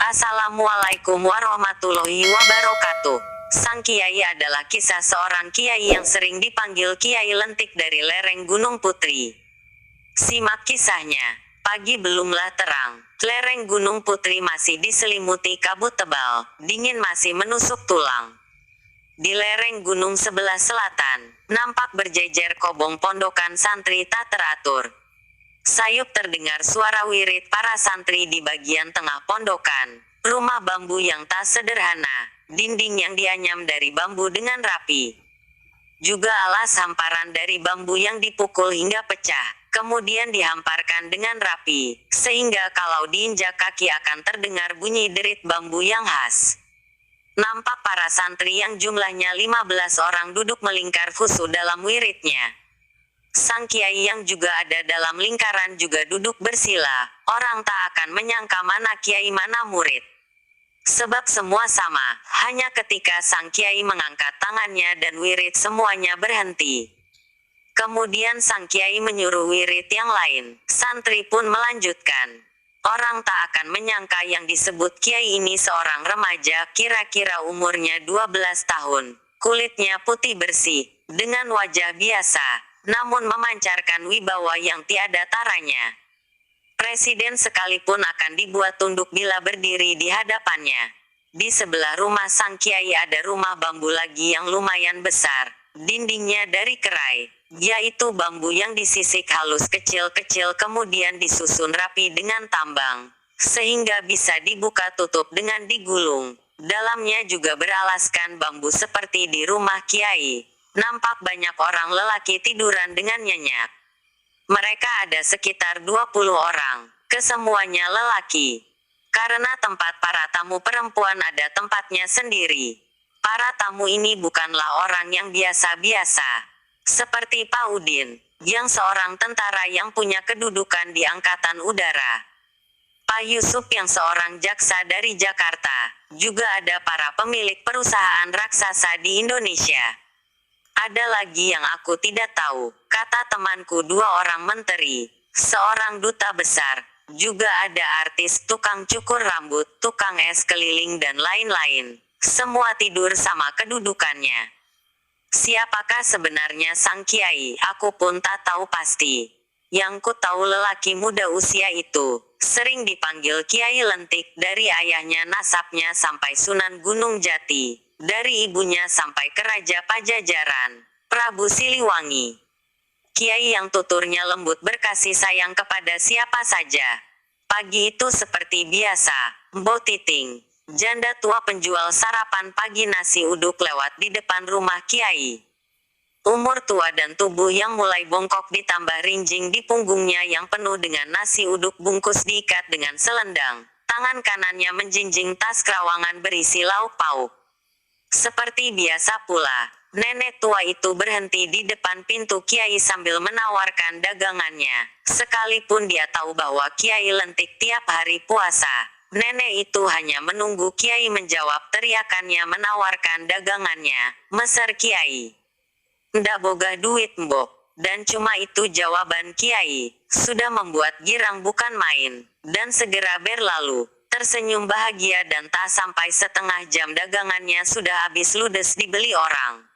Assalamualaikum warahmatullahi wabarakatuh. Sang Kiai adalah kisah seorang kiai yang sering dipanggil Kiai Lentik dari lereng Gunung Putri. Simak kisahnya. Pagi belumlah terang. Lereng Gunung Putri masih diselimuti kabut tebal, dingin masih menusuk tulang. Di lereng gunung sebelah selatan, nampak berjejer kobong pondokan santri tak teratur. Sayup terdengar suara wirid para santri di bagian tengah pondokan. Rumah bambu yang tak sederhana, dinding yang dianyam dari bambu dengan rapi. Juga alas hamparan dari bambu yang dipukul hingga pecah, kemudian dihamparkan dengan rapi, sehingga kalau diinjak kaki akan terdengar bunyi derit bambu yang khas. Nampak para santri yang jumlahnya 15 orang duduk melingkar khusyuk dalam wiridnya. Sang kiai yang juga ada dalam lingkaran juga duduk bersila. Orang tak akan menyangka mana kiai mana murid. Sebab semua sama, hanya ketika sang kiai mengangkat tangannya dan wirid semuanya berhenti. Kemudian sang kiai menyuruh wirid yang lain, santri pun melanjutkan. Orang tak akan menyangka yang disebut kiai ini seorang remaja, kira-kira umurnya 12 tahun. Kulitnya putih bersih, dengan wajah biasa, namun memancarkan wibawa yang tiada taranya. Presiden sekalipun akan dibuat tunduk bila berdiri di hadapannya. Di sebelah rumah sang kiai ada rumah bambu lagi yang lumayan besar. Dindingnya dari kerai, yaitu bambu yang disisik halus kecil-kecil kemudian disusun rapi dengan tambang, sehingga bisa dibuka tutup dengan digulung. Dalamnya juga beralaskan bambu seperti di rumah kiai. Nampak banyak orang lelaki tiduran dengan nyenyak. Mereka ada sekitar 20 orang, kesemuanya lelaki. Karena tempat para tamu perempuan ada tempatnya sendiri. Para tamu ini bukanlah orang yang biasa-biasa. Seperti Pak Udin, yang seorang tentara yang punya kedudukan di Angkatan Udara. Pak Yusuf yang seorang jaksa dari Jakarta. Juga ada para pemilik perusahaan raksasa di Indonesia. Ada lagi yang aku tidak tahu, kata temanku, 2 orang menteri, seorang duta besar, juga ada artis, tukang cukur rambut, tukang es keliling dan lain-lain. Semua tidur sama kedudukannya. Siapakah sebenarnya sang kiai? Aku pun tak tahu pasti. Yang ku tahu lelaki muda usia itu, sering dipanggil Kiai Lentik dari ayahnya nasabnya sampai Sunan Gunung Jati. Dari ibunya sampai ke Raja Pajajaran, Prabu Siliwangi. Kiai yang tuturnya lembut berkasih sayang kepada siapa saja. Pagi itu seperti biasa, Mbok Titing, janda tua penjual sarapan pagi nasi uduk lewat di depan rumah Kiai. Umur tua dan tubuh yang mulai bongkok ditambah rinjing di punggungnya yang penuh dengan nasi uduk bungkus diikat dengan selendang. Tangan kanannya menjinjing tas kerawangan berisi lauk pauk. Seperti biasa pula, nenek tua itu berhenti di depan pintu Kiai sambil menawarkan dagangannya. Sekalipun dia tahu bahwa Kiai Lentik tiap hari puasa, nenek itu hanya menunggu Kiai menjawab teriakannya menawarkan dagangannya. Meser Kiai. Ndak boga duit mbok. Dan cuma itu jawaban Kiai. Sudah membuat girang bukan main. Dan segera berlalu. Tersenyum bahagia dan tak sampai setengah jam dagangannya sudah habis ludes dibeli orang.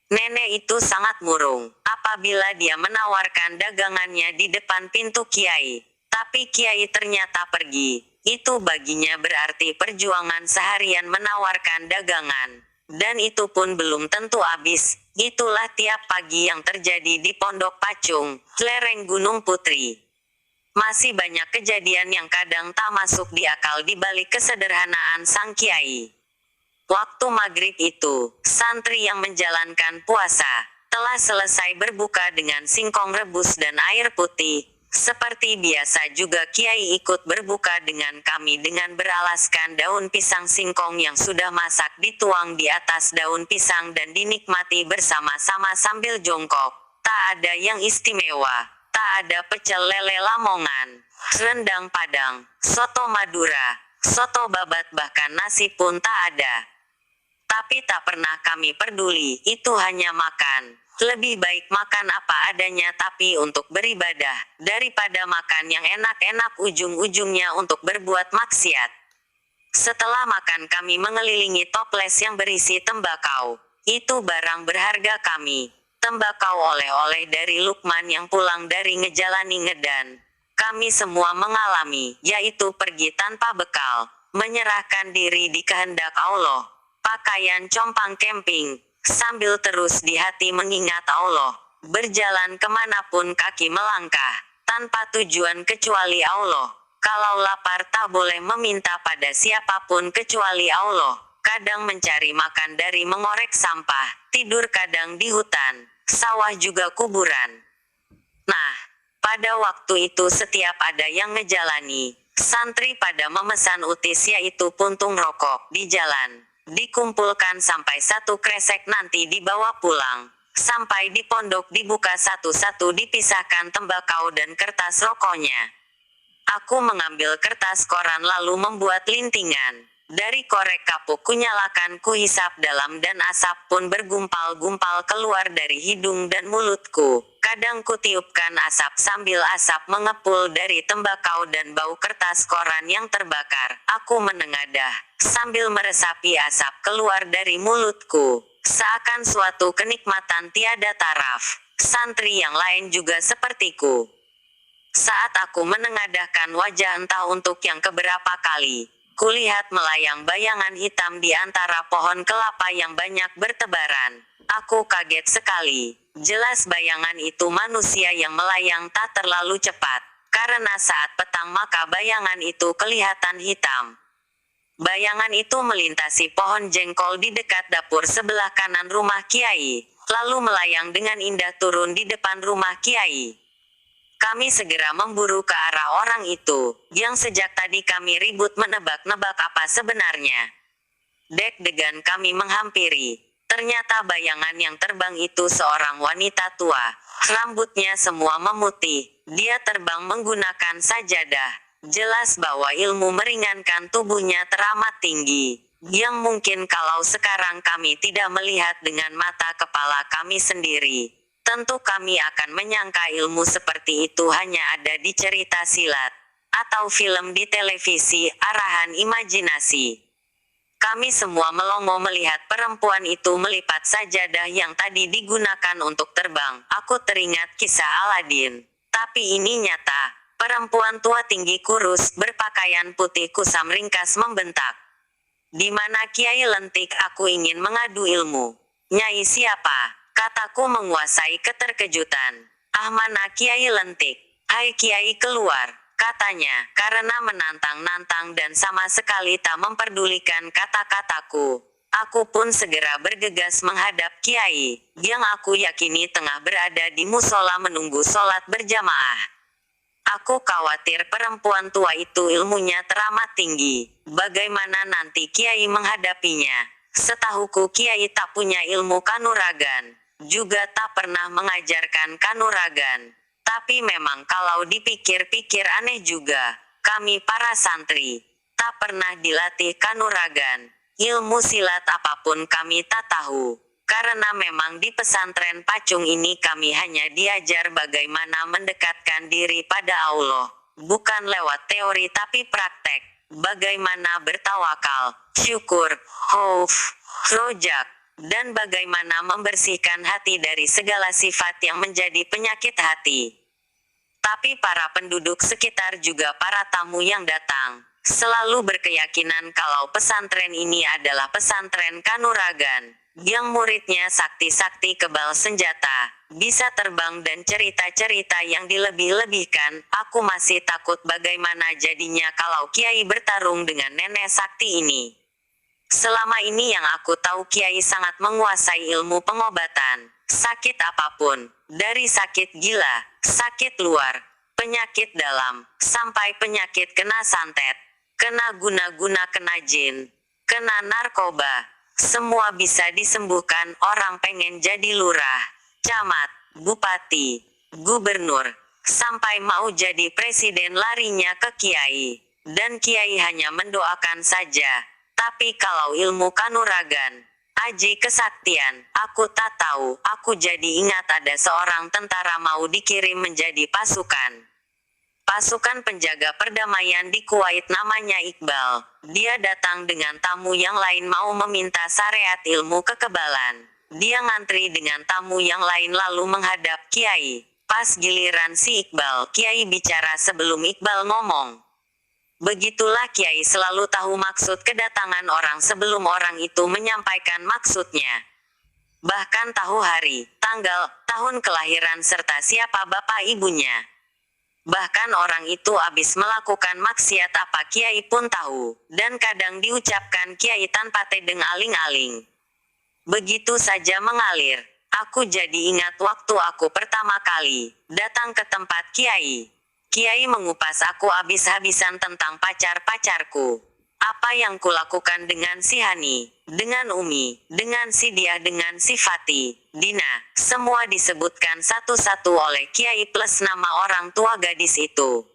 Nenek itu sangat murung apabila dia menawarkan dagangannya di depan pintu Kiai. Tapi Kiai ternyata pergi. Itu baginya berarti perjuangan seharian menawarkan dagangan. Dan itu pun belum tentu habis. Itulah tiap pagi yang terjadi di Pondok Pacung, lereng Gunung Putri. Masih banyak kejadian yang kadang tak masuk di akal di balik kesederhanaan sang kiai. Waktu maghrib itu, santri yang menjalankan puasa, telah selesai berbuka dengan singkong rebus dan air putih. Seperti biasa juga kiai ikut berbuka dengan kami dengan beralaskan daun pisang singkong yang sudah masak dituang di atas daun pisang dan dinikmati bersama-sama sambil jongkok. Tak ada yang istimewa. Tak ada pecel lele Lamongan, rendang Padang, soto Madura, soto babat bahkan nasi pun tak ada. Tapi tak pernah kami peduli, itu hanya makan. Lebih baik makan apa adanya tapi untuk beribadah, daripada makan yang enak-enak ujung-ujungnya untuk berbuat maksiat. Setelah makan kami mengelilingi toples yang berisi tembakau. Itu barang berharga kami. Tembakau oleh-oleh dari Lukman yang pulang dari ngejalani ngedan. Kami semua mengalami, yaitu pergi tanpa bekal, menyerahkan diri di kehendak Allah. Pakaian compang camping, sambil terus di hati mengingat Allah. Berjalan kemanapun kaki melangkah, tanpa tujuan kecuali Allah. Kalau lapar tak boleh meminta pada siapapun kecuali Allah. Kadang mencari makan dari mengorek sampah, tidur kadang di hutan, sawah juga kuburan. Nah, pada waktu itu setiap ada yang ngejalani, santri pada memesan utis yaitu puntung rokok di jalan. Dikumpulkan sampai satu kresek nanti dibawa pulang. Sampai di pondok dibuka satu-satu dipisahkan tembakau dan kertas rokoknya. Aku mengambil kertas koran lalu membuat lintingan. Dari korek kapuk kunyalakan kuhisap dalam dan asap pun bergumpal-gumpal keluar dari hidung dan mulutku. Kadang kutiupkan asap sambil asap mengepul dari tembakau dan bau kertas koran yang terbakar. Aku menengadah, sambil meresapi asap keluar dari mulutku. Seakan suatu kenikmatan tiada taraf. Santri yang lain juga sepertiku. Saat aku menengadahkan wajah entah untuk yang keberapa kali, kulihat melayang bayangan hitam di antara pohon kelapa yang banyak bertebaran. Aku kaget sekali. Jelas bayangan itu manusia yang melayang tak terlalu cepat. Karena saat petang maka bayangan itu kelihatan hitam. Bayangan itu melintasi pohon jengkol di dekat dapur sebelah kanan rumah Kiai, lalu melayang dengan indah turun di depan rumah Kiai. Kami segera memburu ke arah orang itu, yang sejak tadi kami ribut menebak-nebak apa sebenarnya. Deg-degan kami menghampiri. Ternyata bayangan yang terbang itu seorang wanita tua. Rambutnya semua memutih. Dia terbang menggunakan sajadah. Jelas bahwa ilmu meringankan tubuhnya teramat tinggi. Yang mungkin kalau sekarang kami tidak melihat dengan mata kepala kami sendiri, tentu kami akan menyangka ilmu seperti itu hanya ada di cerita silat, atau film di televisi, arahan imajinasi. Kami semua melongo melihat perempuan itu melipat sajadah yang tadi digunakan untuk terbang. Aku teringat kisah Aladin. Tapi ini nyata. Perempuan tua tinggi kurus, berpakaian putih kusam ringkas membentak. Di mana Kiai Lentik? Aku ingin mengadu ilmu. Nyai siapa? Kataku menguasai keterkejutan. Ah, mana Kiai Lentik? Hai Kiai, keluar, katanya, karena menantang-nantang dan sama sekali tak memperdulikan kata-kataku. Aku pun segera bergegas menghadap Kiai, yang aku yakini tengah berada di musola menunggu sholat berjamaah. Aku khawatir perempuan tua itu ilmunya teramat tinggi. Bagaimana nanti Kiai menghadapinya? Setahuku Kiai tak punya ilmu kanuragan. Juga tak pernah mengajarkan kanuragan. Tapi memang kalau dipikir-pikir aneh juga. Kami para santri tak pernah dilatih kanuragan. Ilmu silat apapun kami tak tahu. Karena memang di pesantren Pacung ini kami hanya diajar bagaimana mendekatkan diri pada Allah. Bukan lewat teori tapi praktek. Bagaimana bertawakal, syukur, khauf, rojak, dan bagaimana membersihkan hati dari segala sifat yang menjadi penyakit hati. Tapi para penduduk sekitar juga para tamu yang datang selalu berkeyakinan kalau pesantren ini adalah pesantren kanuragan, yang muridnya sakti-sakti kebal senjata, bisa terbang dan cerita-cerita yang dilebih-lebihkan. Aku masih takut bagaimana jadinya kalau Kiai bertarung dengan nenek sakti ini. Selama ini yang aku tahu Kiai sangat menguasai ilmu pengobatan. Sakit apapun, dari sakit gila, sakit luar, penyakit dalam, sampai penyakit kena santet, kena guna-guna, kena jin, kena narkoba, semua bisa disembuhkan. Orang pengen jadi lurah, camat, bupati, gubernur, sampai mau jadi presiden larinya ke Kiai. Dan Kiai hanya mendoakan saja. Tapi kalau ilmu kanuragan, aji kesaktian, aku tak tahu. Aku jadi ingat ada seorang tentara mau dikirim menjadi pasukan. pasukan penjaga perdamaian di Kuwait namanya Iqbal. Dia datang dengan tamu yang lain mau meminta syariat ilmu kekebalan. Dia ngantri dengan tamu yang lain lalu menghadap Kiai. Pas giliran si Iqbal, Kiai bicara sebelum Iqbal ngomong. Begitulah Kiai selalu tahu maksud kedatangan orang sebelum orang itu menyampaikan maksudnya. Bahkan tahu hari, tanggal, tahun kelahiran serta siapa bapak ibunya. Bahkan orang itu abis melakukan maksiat apa Kiai pun tahu, dan kadang diucapkan Kiai tanpa tedeng aling-aling. Begitu saja mengalir, aku jadi ingat waktu aku pertama kali datang ke tempat Kiai. Kiai mengupas aku habis-habisan tentang pacar-pacarku. Apa yang kulakukan dengan si Hani, dengan Umi, dengan si Dia, dengan si Fati, Dina, semua disebutkan satu-satu oleh Kiai plus nama orang tua gadis itu.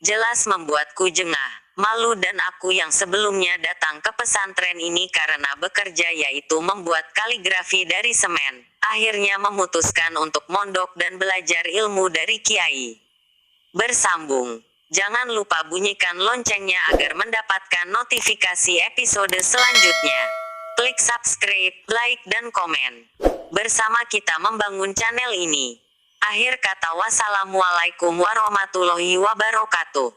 Jelas membuatku jengah, malu dan aku yang sebelumnya datang ke pesantren ini karena bekerja yaitu membuat kaligrafi dari semen, akhirnya memutuskan untuk mondok dan belajar ilmu dari Kiai. Bersambung. Jangan lupa bunyikan loncengnya agar mendapatkan notifikasi episode selanjutnya. Klik subscribe, like, dan komen. Bersama kita membangun channel ini. Akhir kata, wassalamualaikum warahmatullahi wabarakatuh.